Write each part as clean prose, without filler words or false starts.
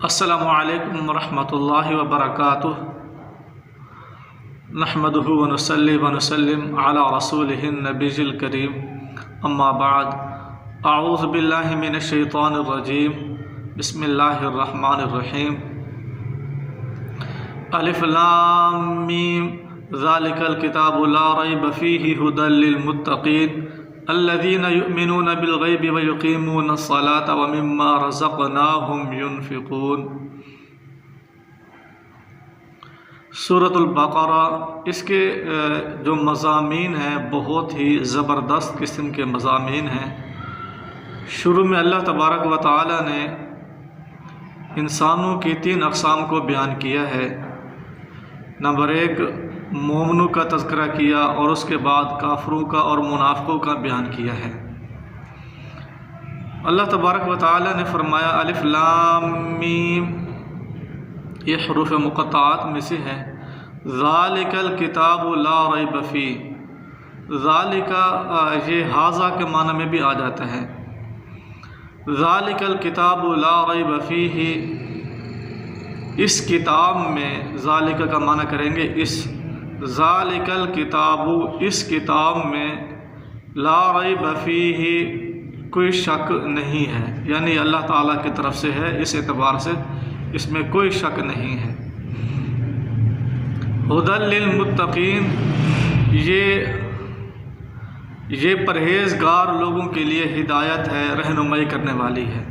السلام علیکم ورحمۃ اللہ وبرکاتہ نحمدہ ونصلی ونسلم علی رسولہ النبی الکریم اما بعد اعوذ باللہ من الشیطان الرجیم بسم اللہ الرحمن الرحیم الف لام میم ذالک الکتاب لا ریب فیہ ھدی للمتقین الذین یؤمنون بالغیب ویقیمون الصلاة ومما رزقناہم ینفقون۔ سورۃ البقرہ، اس کے جو مضامین ہیں بہت ہی زبردست قسم کے مضامین ہیں۔ شروع میں اللہ تبارک و تعالی نے انسانوں کی 3 اقسام کو بیان کیا ہے۔ نمبر 1 مومنوں کا تذکرہ کیا، اور اس کے بعد کافروں کا اور منافقوں کا بیان کیا ہے۔ اللہ تبارک و تعالی نے فرمایا الف لام میم، یہ حروف مقطعات میں سے ہے۔ ذالک الکتاب لا ریب فیہ، ذالک یہ ھذا کے معنی میں بھی آ جاتا ہے۔ ذالک الکتاب لا ریب فیہ، اس کتاب میں، ذالک کا معنی کریں گے اس، ذالک الکتاب اس کتاب میں، لا ریب فیہ کوئی شک نہیں ہے، یعنی اللہ تعالیٰ کی طرف سے ہے، اس اعتبار سے اس میں کوئی شک نہیں ہے۔ ھدی للمتقین، یہ پرہیزگار لوگوں کے لیے ہدایت ہے، رہنمائی کرنے والی ہے۔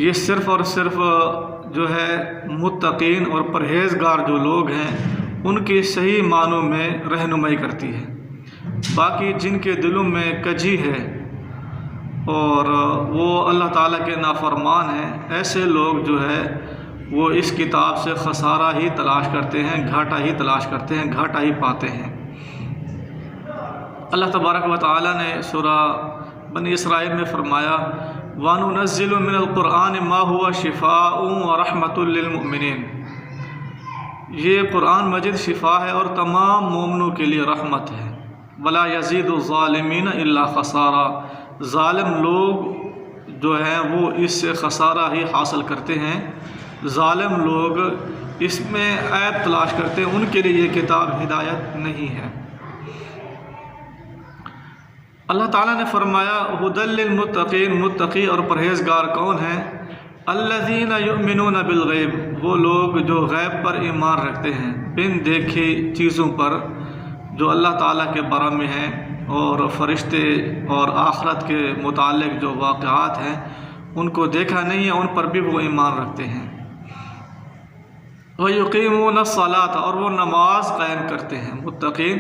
یہ صرف اور صرف جو ہے متقین اور پرہیزگار جو لوگ ہیں ان کی صحیح معنوں میں رہنمائی کرتی ہے۔ باقی جن کے دلوں میں کجی ہے اور وہ اللہ تعالیٰ کے نافرمان ہیں، ایسے لوگ جو ہے وہ اس کتاب سے خسارہ ہی تلاش کرتے ہیں، گھاٹا ہی تلاش کرتے ہیں، گھاٹا ہی پاتے ہیں۔ اللہ تبارک و تعالیٰ نے سورہ بنی اسرائیل میں فرمایا وَنُنَزِّلُ مِنَ الْقُرْآنِ مَا هُوَ شِفَاءٌ وَرَحْمَةٌ لِّلْمُؤْمِنِينَ، یہ قرآن مجید شفا ہے اور تمام مومنوں کے لیے رحمت ہے۔ وَلَا يَزِيدُ الظَّالِمِينَ إِلَّا خَسَارًا، ظالم لوگ جو ہیں وہ اس سے خسارہ ہی حاصل کرتے ہیں۔ ظالم لوگ اس میں عیب تلاش کرتے ہیں، ان کے لیے یہ کتاب ہدایت نہیں ہے۔ اللہ تعالیٰ نے فرمایا ھدی للمتقین، متقی اور پرہیزگار کون ہیں؟ الذین یؤمنون بالغیب، وہ لوگ جو غیب پر ایمان رکھتے ہیں، بن دیکھی چیزوں پر جو اللہ تعالیٰ کے بارے میں ہیں، اور فرشتے اور آخرت کے متعلق جو واقعات ہیں ان کو دیکھا نہیں ہے، ان پر بھی وہ ایمان رکھتے ہیں۔ وَيُقِيمُونَ الصَّلَاةَ، اور وہ نماز قائم کرتے ہیں۔ متقین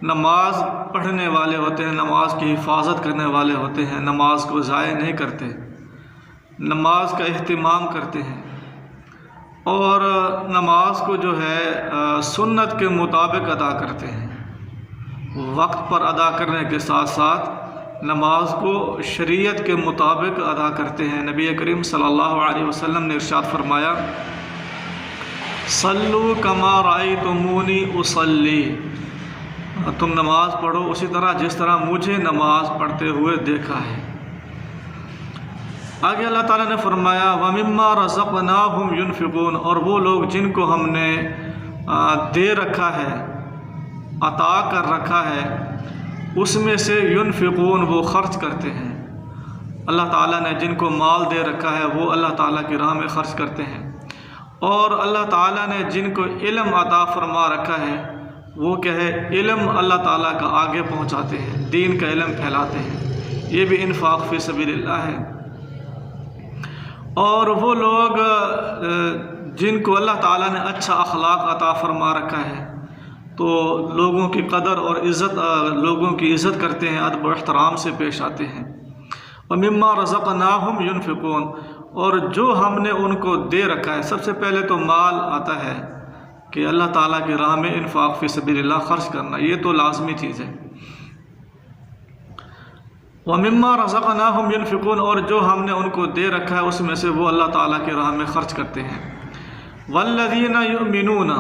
نماز پڑھنے والے ہوتے ہیں، نماز کی حفاظت کرنے والے ہوتے ہیں، نماز کو ضائع نہیں کرتے، نماز کا اہتمام کرتے ہیں، اور نماز کو جو ہے سنت کے مطابق ادا کرتے ہیں، وقت پر ادا کرنے کے ساتھ ساتھ نماز کو شریعت کے مطابق ادا کرتے ہیں۔ نبی کریم صلی اللہ علیہ وسلم نے ارشاد فرمایا صلوا کما رأیتمونی اصلی، تم نماز پڑھو اسی طرح جس طرح مجھے نماز پڑھتے ہوئے دیکھا ہے۔ آگے اللہ تعالیٰ نے فرمایا وَمِمَّا رَزَقْنَاهُمْ يُنْفِقُونَ، اور وہ لوگ جن کو ہم نے دے رکھا ہے، عطا کر رکھا ہے، اس میں سے ينفقون، وہ خرچ کرتے ہیں۔ اللہ تعالیٰ نے جن کو مال دے رکھا ہے وہ اللہ تعالیٰ کی راہ میں خرچ کرتے ہیں، اور اللہ تعالیٰ نے جن کو علم عطا فرما رکھا ہے وہ کیا ہے، علم اللہ تعالیٰ کا آگے پہنچاتے ہیں، دین کا علم پھیلاتے ہیں، یہ بھی انفاق فی سبیل اللہ ہے۔ اور وہ لوگ جن کو اللہ تعالیٰ نے اچھا اخلاق عطا فرما رکھا ہے تو لوگوں کی قدر اور عزت، لوگوں کی عزت کرتے ہیں، ادب و احترام سے پیش آتے ہیں۔ وَمِمَّا رَزَقْنَاهُمْ يُنْفِقُونَ، اور جو ہم نے ان کو دے رکھا ہے، سب سے پہلے تو مال آتا ہے کہ اللہ تعالیٰ کی راہ میں انفاق فی سبیل اللہ خرچ کرنا، یہ تو لازمی چیز ہے۔ وَمِمَّا رَزَقْنَاهُمْ يُنْفِقُونَ، اور جو ہم نے ان کو دے رکھا ہے اس میں سے وہ اللہ تعالیٰ کی راہ میں خرچ کرتے ہیں۔ وَالَّذِينَ يُؤْمِنُونَ،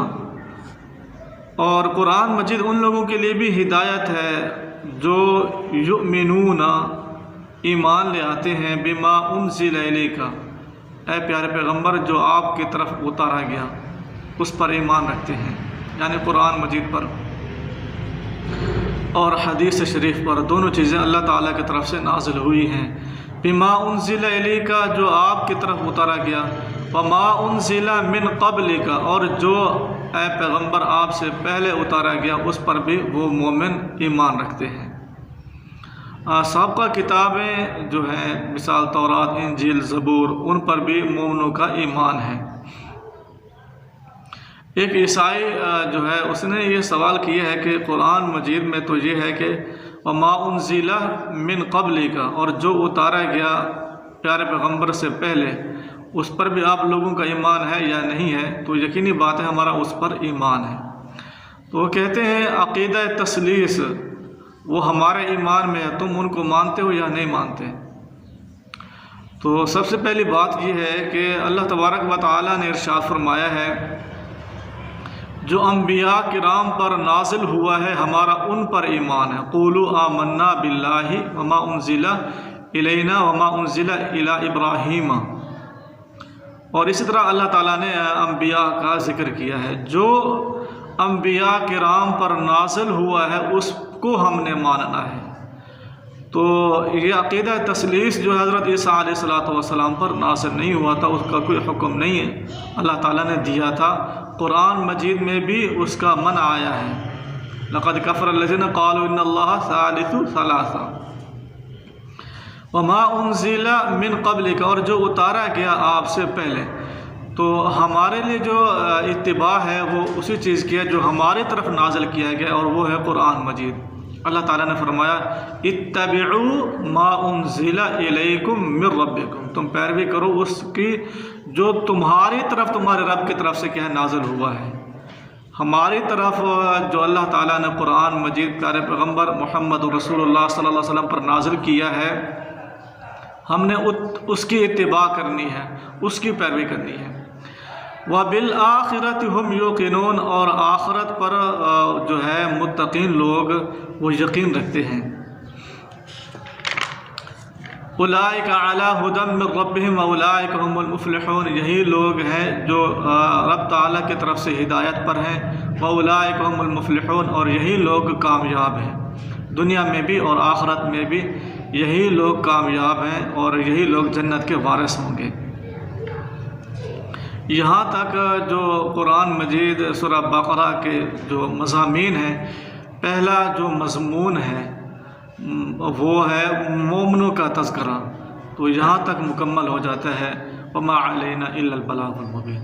اور قرآن مجید ان لوگوں کے لیے بھی ہدایت ہے جو یؤمنون، ایمان لے آتے ہیں، بما انزل الیک، اے پیارے پیغمبر جو آپ کی طرف اتارا گیا اس پر ایمان رکھتے ہیں، یعنی قرآن مجید پر اور حدیث شریف پر، دونوں چیزیں اللہ تعالیٰ کی طرف سے نازل ہوئی ہیں۔ بما انزل الیک، جو آپ کی طرف اتارا گیا، وما انزل من قبلک، اور جو اے پیغمبر آپ سے پہلے اتارا گیا اس پر بھی وہ مومن ایمان رکھتے ہیں۔ سابقہ کتابیں جو ہیں مثال تورات، انجیل، زبور، ان پر بھی مومنوں کا ایمان ہے۔ ایک عیسائی جو ہے اس نے یہ سوال کیا ہے کہ قرآن مجید میں تو یہ ہے کہ وما انزل من قبلک، اور جو اتارا گیا پیارے پیغمبر سے پہلے اس پر بھی آپ لوگوں کا ایمان ہے یا نہیں ہے؟ تو یقینی بات ہے ہمارا اس پر ایمان ہے۔ تو وہ کہتے ہیں عقیدہ تثلیث وہ ہمارے ایمان میں ہے، تم ان کو مانتے ہو یا نہیں مانتے؟ تو سب سے پہلی بات یہ ہے کہ اللہ تبارک و تعالیٰ نے ارشاد فرمایا ہے جو انبیاء کرام پر نازل ہوا ہے ہمارا ان پر ایمان ہے۔ قولوا آمنا باللہ وما انزل الینا وما انزل الی ابراہیم، اور اسی طرح اللہ تعالیٰ نے انبیاء کا ذکر کیا ہے، جو انبیاء کرام پر نازل ہوا ہے اس کو ہم نے ماننا ہے۔ تو یہ عقیدہ تثلیث جو حضرت عیسیٰ علیہ السلام پر نازل نہیں ہوا تھا، اس کا کوئی حکم نہیں ہے، اللہ تعالیٰ نے دیا تھا۔ قرآن مجید میں بھی اس کا منع آیا ہے، لقد کفر الذین قالوا ان اللہ ثالث ثلاثہ، وما انزل من قبلک، اور جو اتارا گیا آپ سے پہلے۔ تو ہمارے لیے جو اتباع ہے وہ اسی چیز کی ہے جو ہماری طرف نازل کیا گیا، اور وہ ہے قرآن مجید۔ اللہ تعالیٰ نے فرمایا اتبعوا ما انزل الیکم من ربکم، تم پیروی کرو اس کی جو تمہاری طرف، تمہارے رب کی طرف سے کیا ہے نازل ہوا ہے۔ ہماری طرف جو اللہ تعالیٰ نے قرآن مجید پیارے پیغمبر محمد رسول اللہ صلی اللہ علیہ وسلم پر نازل کیا ہے، ہم نے اس کی اتباع کرنی ہے، اس کی پیروی کرنی ہے۔ وَبِالْآخِرَةِ هُمْ يُوقِنُونَ، اور آخرت پر جو ہے متقین لوگ وہ یقین رکھتے ہیں۔ اولئک علی ھدی من ربہم واولئک هم المفلحون، یہی لوگ ہیں جو رب تعالیٰ کی طرف سے ہدایت پر ہیں، واولئک هم المفلحون، اور یہی لوگ کامیاب ہیں، دنیا میں بھی اور آخرت میں بھی یہی لوگ کامیاب ہیں اور یہی لوگ جنت کے وارث ہوں گے۔ یہاں تک جو قرآن مجید سورہ بقرہ کے جو مضامین ہیں، پہلا جو مضمون ہے وہ ہے مومنوں کا تذکرہ، تو یہاں تک مکمل ہو جاتا ہے۔ وما علینا الا البلاغ المبین۔